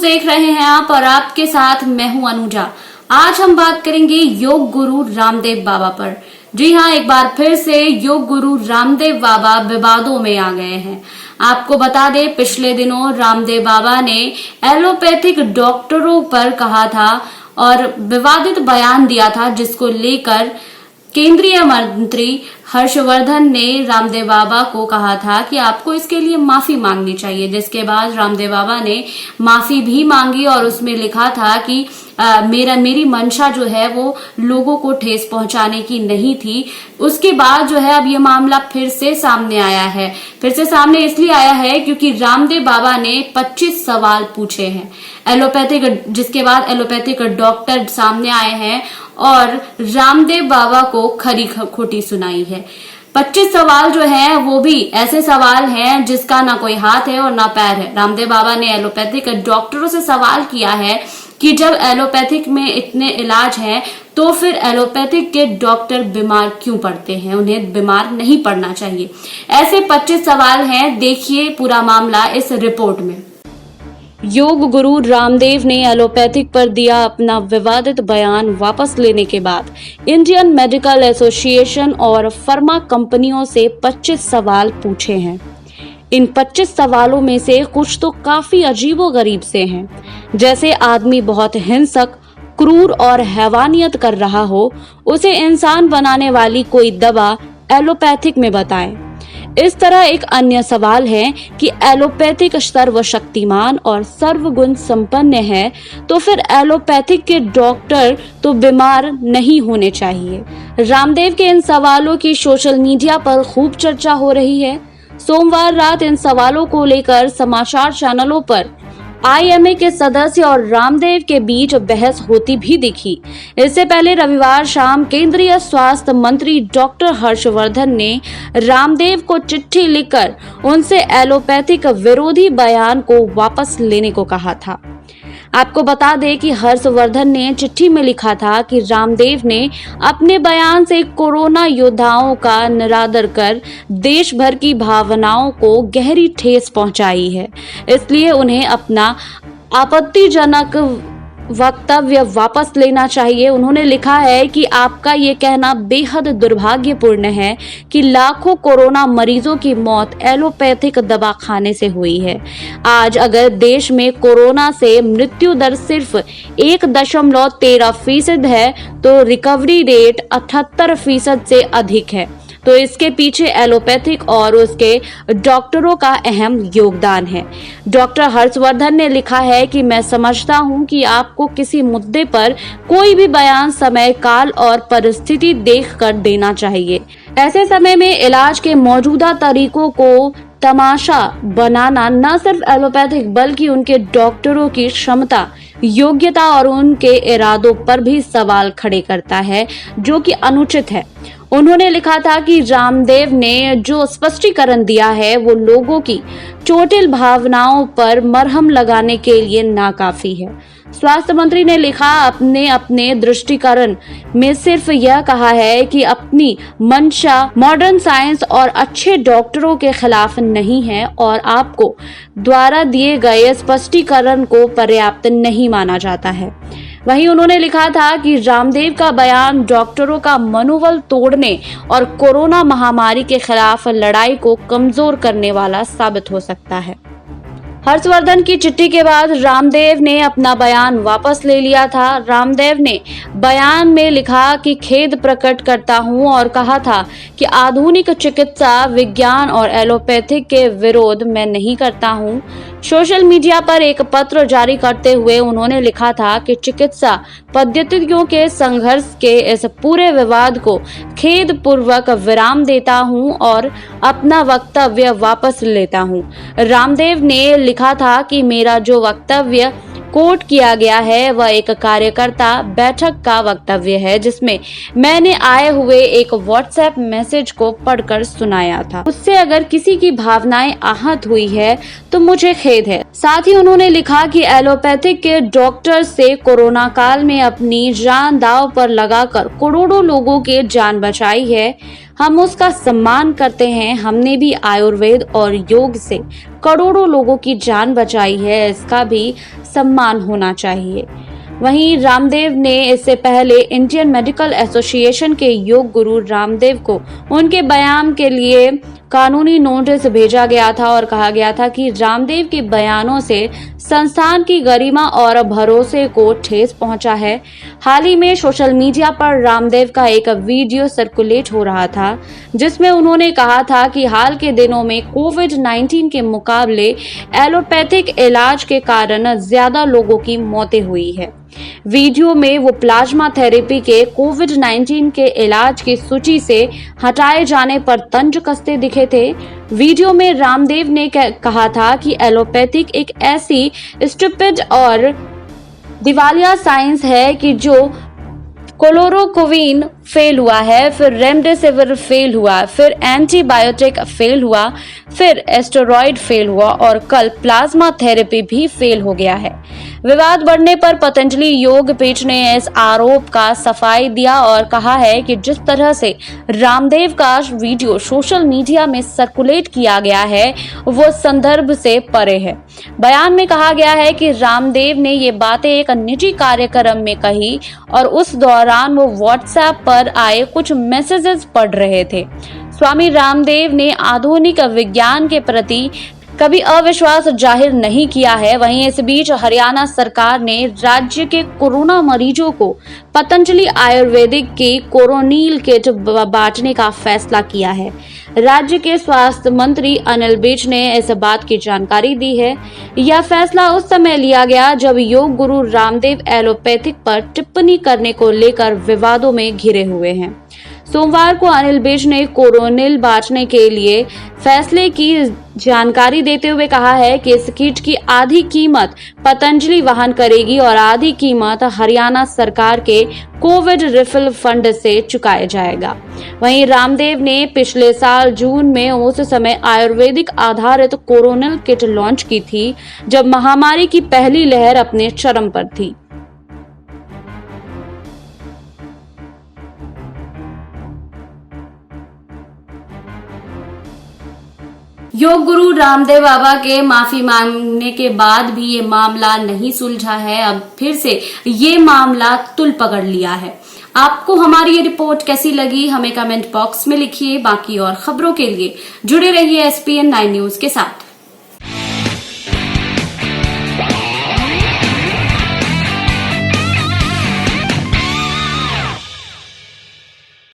देख रहे हैं आप और आपके साथ मैं हूं अनुजा। आज हम बात करेंगे योग गुरु रामदेव बाबा पर। जी हाँ, एक बार फिर से योग गुरु रामदेव बाबा विवादों में आ गए हैं। आपको बता दें, पिछले दिनों रामदेव बाबा ने एलोपैथिक डॉक्टरों पर कहा था और विवादित बयान दिया था, जिसको लेकर केंद्रीय मंत्री हर्षवर्धन ने रामदेव बाबा को कहा था कि आपको इसके लिए माफी मांगनी चाहिए। जिसके बाद रामदेव बाबा ने माफी भी मांगी और उसमें लिखा था कि मेरी मंशा जो है वो लोगों को ठेस पहुंचाने की नहीं थी। उसके बाद जो है अब ये मामला फिर से सामने आया है। फिर से सामने इसलिए आया है क्योंकि रामदेव बाबा ने 25 सवाल पूछे हैं एलोपैथिक, जिसके बाद एलोपैथिक डॉक्टर सामने आए हैं और रामदेव बाबा को खरी खोटी सुनाई है। 25 सवाल जो है वो भी ऐसे सवाल हैं जिसका ना कोई हाथ है और ना पैर है। रामदेव बाबा ने एलोपैथिक डॉक्टरों से सवाल किया है कि जब एलोपैथिक में इतने इलाज हैं तो फिर एलोपैथिक के डॉक्टर बीमार क्यों पड़ते हैं, उन्हें बीमार नहीं पड़ना चाहिए। ऐसे 25 सवाल हैं, देखिए पूरा मामला इस रिपोर्ट में। योग गुरु रामदेव ने एलोपैथिक पर दिया अपना विवादित बयान वापस लेने के बाद इंडियन मेडिकल एसोसिएशन और फार्मा कंपनियों से 25 सवाल पूछे हैं। इन 25 सवालों में से कुछ तो काफी अजीबोगरीब से हैं, जैसे आदमी बहुत हिंसक, क्रूर और हैवानियत कर रहा हो, उसे इंसान बनाने वाली कोई दवा एलोपैथिक में बताएं। इस तरह एक अन्य सवाल है कि एलोपैथिक सर्वशक्तिमान और सर्वगुण संपन्न है, तो फिर एलोपैथिक के डॉक्टर तो बीमार नहीं होने चाहिए। रामदेव के इन सवालों की सोशल मीडिया पर खूब चर्चा हो रही है। सोमवार रात इन सवालों को लेकर समाचार चैनलों पर आईएमए के सदस्य और रामदेव के बीच बहस होती भी दिखी। इससे पहले रविवार शाम केंद्रीय स्वास्थ्य मंत्री डॉक्टर हर्षवर्धन ने रामदेव को चिट्ठी लिखकर उनसे एलोपैथिक विरोधी बयान को वापस लेने को कहा था। आपको बता दें कि हर्षवर्धन ने चिट्ठी में लिखा था कि रामदेव ने अपने बयान से कोरोना योद्धाओं का निरादर कर देश भर की भावनाओं को गहरी ठेस पहुंचाई है, इसलिए उन्हें अपना आपत्तिजनक वक्तव्य वापस लेना चाहिए। उन्होंने लिखा है कि आपका ये कहना बेहद दुर्भाग्यपूर्ण है कि लाखों कोरोना मरीजों की मौत एलोपैथिक दवा खाने से हुई है। आज अगर देश में कोरोना से मृत्यु दर सिर्फ 1.13% है तो रिकवरी रेट 78% से अधिक है, तो इसके पीछे एलोपैथिक और उसके डॉक्टरों का अहम योगदान है। डॉक्टर हर्षवर्धन ने लिखा है कि मैं समझता हूं कि आपको किसी मुद्दे पर कोई भी बयान समय, काल और परिस्थिति देखकर देना चाहिए। ऐसे समय में इलाज के मौजूदा तरीकों को तमाशा बनाना न सिर्फ एलोपैथिक बल्कि उनके डॉक्टरों की क्षमता, योग्यता और उनके इरादों पर भी सवाल खड़े करता है, जो कि अनुचित है। उन्होंने लिखा था कि रामदेव ने जो स्पष्टीकरण दिया है वो लोगों की चोटिल भावनाओं पर मरहम लगाने के लिए नाकाफी है। स्वास्थ्य मंत्री ने लिखा, अपने दृष्टिकरण में सिर्फ यह कहा है कि अपनी मंशा मॉडर्न साइंस और अच्छे डॉक्टरों के खिलाफ नहीं है और आपको द्वारा दिए गए स्पष्टीकरण को पर्याप्त नहीं माना जाता है। वहीं उन्होंने लिखा था कि रामदेव का बयान डॉक्टरों का मनोबल तोड़ने और कोरोना महामारी के खिलाफ लड़ाई को कमजोर करने वाला साबित हो सकता है। हर्षवर्धन की चिट्ठी के बाद रामदेव ने अपना बयान वापस ले लिया था। रामदेव ने बयान में लिखा कि खेद प्रकट करता हूं और कहा था कि आधुनिक चिकित्सा विज्ञान और एलोपैथिक के विरोध मैं नहीं करता हूं। सोशल मीडिया पर एक पत्र जारी करते हुए उन्होंने लिखा था कि चिकित्सा पद्धतियों के संघर्ष के इस पूरे विवाद को खेद पूर्वक विराम देता हूं और अपना वक्तव्य वापस लेता हूं। रामदेव ने लिखा था कि मेरा जो वक्तव्य कोट किया गया है वह एक कार्यकर्ता बैठक का वक्तव्य है, जिसमें मैंने आए हुए एक व्हाट्सएप मैसेज को पढ़कर सुनाया था। उससे अगर किसी की भावनाएं आहत हुई है तो मुझे खेद है। साथ ही उन्होंने लिखा कि एलोपैथिक के डॉक्टर से कोरोना काल में अपनी जान दांव पर लगाकर करोड़ों लोगों की जान बचाई है। हम उसका सम्मान करते हैं। हमने भी आयुर्वेद और योग से करोड़ों लोगों की जान बचाई है, इसका भी सम्मान होना चाहिए। वहीं रामदेव ने इससे पहले इंडियन मेडिकल एसोसिएशन के योग गुरु रामदेव को उनके बयान के लिए कानूनी नोटिस भेजा गया था और कहा गया था कि रामदेव के बयानों से संस्थान की गरिमा और भरोसे को ठेस पहुंचा है। हाल ही में सोशल मीडिया पर रामदेव का एक वीडियो सर्कुलेट हो रहा था, जिसमें उन्होंने कहा था कि हाल के दिनों में कोविड-19 के मुकाबले एलोपैथिक इलाज के कारण ज्यादा लोगों की मौतें हुई है। वीडियो में वो प्लाज्मा थेरेपी के कोविड-19 के इलाज की सूची से हटाए जाने पर तंज कसते दिखे थे। वीडियो में रामदेव ने कहा था कि एलोपैथिक एक ऐसी स्टूपिड और दिवालिया साइंस है कि जो क्लोरोक्विन फेल हुआ है, फिर रेमडेसिविर फेल हुआ, फिर एंटीबायोटिक फेल हुआ, फिर एस्टेरॉइड फेल हुआ और कल प्लाज्मा थेरेपी भी फेल हो गया है। विवाद बढ़ने पर पतंजलि योग पीठ ने इस आरोप का सफाई दिया और कहा है कि जिस तरह से रामदेव का वीडियो सोशल मीडिया में सर्कुलेट किया गया है वो संदर्भ से परे है। बयान में कहा गया है कि रामदेव ने ये बातें एक निजी कार्यक्रम में कही और उस दौरान वो व्हाट्सएप पर आए कुछ मैसेजेस पढ़ रहे थे। स्वामी रामदेव ने आधुनिक विज्ञान के प्रति कभी अविश्वास जाहिर नहीं किया है। वहीं इस बीच हरियाणा सरकार ने राज्य के कोरोना मरीजों को पतंजलि आयुर्वेदिक की कोरोनिल किट बांटने का फैसला किया है। राज्य के स्वास्थ्य मंत्री अनिल विज ने इस बात की जानकारी दी है। यह फैसला उस समय लिया गया जब योग गुरु रामदेव एलोपैथिक पर टिप्पणी करने को लेकर विवादों में घिरे हुए हैं। सोमवार को अनिल विज ने कोरोनिल बांटने के लिए फैसले की जानकारी देते हुए कहा है कि इस किट की आधी कीमत पतंजलि वहन करेगी और आधी कीमत हरियाणा सरकार के कोविड रिफिल फंड से चुकाया जाएगा। वहीं रामदेव ने पिछले साल जून में उस समय आयुर्वेदिक आधारित कोरोनिल किट लॉन्च की थी जब महामारी की पहली लहर अपने चरम पर थी। योग गुरु रामदेव बाबा के माफी मांगने के बाद भी ये मामला नहीं सुलझा है। अब फिर से ये मामला तुल पकड़ लिया है। आपको हमारी ये रिपोर्ट कैसी लगी हमें कमेंट बॉक्स में लिखिए। बाकी और खबरों के लिए जुड़े रहिए SPN 9 न्यूज के साथ।